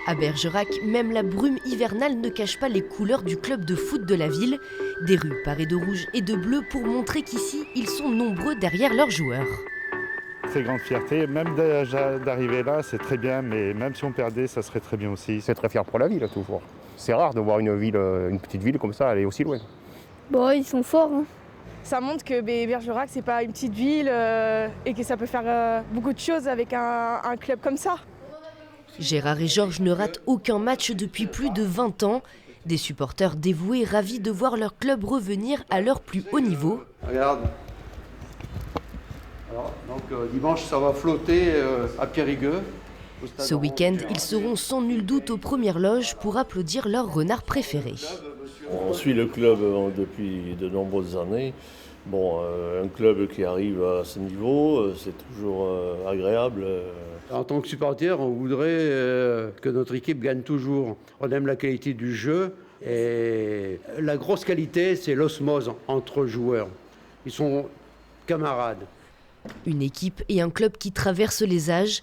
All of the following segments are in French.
À Bergerac, même la brume hivernale ne cache pas les couleurs du club de foot de la ville. Des rues parées de rouge et de bleu pour montrer qu'ici, ils sont nombreux derrière leurs joueurs. Très grande fierté, même déjà d'arriver là, c'est très bien, mais même si on perdait, ça serait très bien aussi. C'est très fier pour la ville, toujours. C'est rare de voir une petite ville comme ça aller aussi loin. Bon, ils sont forts. Hein. Ça montre que Bergerac, c'est pas une petite ville et que ça peut faire beaucoup de choses avec un club comme ça. Gérard et Georges ne ratent aucun match depuis plus de 20 ans. Des supporters dévoués, ravis de voir leur club revenir à leur plus haut niveau. Regarde. Alors, donc dimanche, ça va flotter à Périgueux. Ce week-end, ils seront sans nul doute aux premières loges pour applaudir leur renard préféré. On suit le club depuis de nombreuses années. Bon, un club qui arrive à ce niveau, c'est toujours agréable. En tant que supporter, on voudrait que notre équipe gagne toujours. On aime la qualité du jeu et la grosse qualité, c'est l'osmose entre joueurs. Ils sont camarades. Une équipe et un club qui traversent les âges.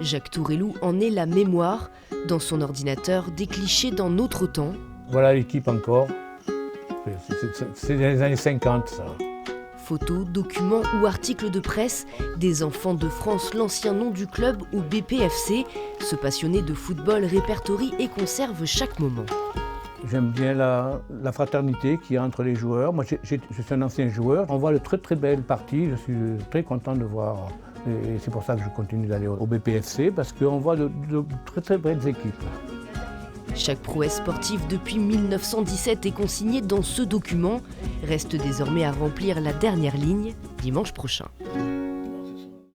Jacques Tourellou en est la mémoire. Dans son ordinateur, des clichés d'un autre temps. Voilà l'équipe encore. C'est des années 50, ça. Photos, documents ou articles de presse, des enfants de France, l'ancien nom du club au BPFC. Ce passionné de football répertorie et conserve chaque moment. J'aime bien la fraternité qu'il y a entre les joueurs. Moi, je suis un ancien joueur. On voit de très très belles parties. Je suis très content de voir. Et c'est pour ça que je continue d'aller au BPFC, parce qu'on voit de très très belles équipes. Chaque prouesse sportive depuis 1917 est consignée dans ce document. Reste désormais à remplir la dernière ligne dimanche prochain.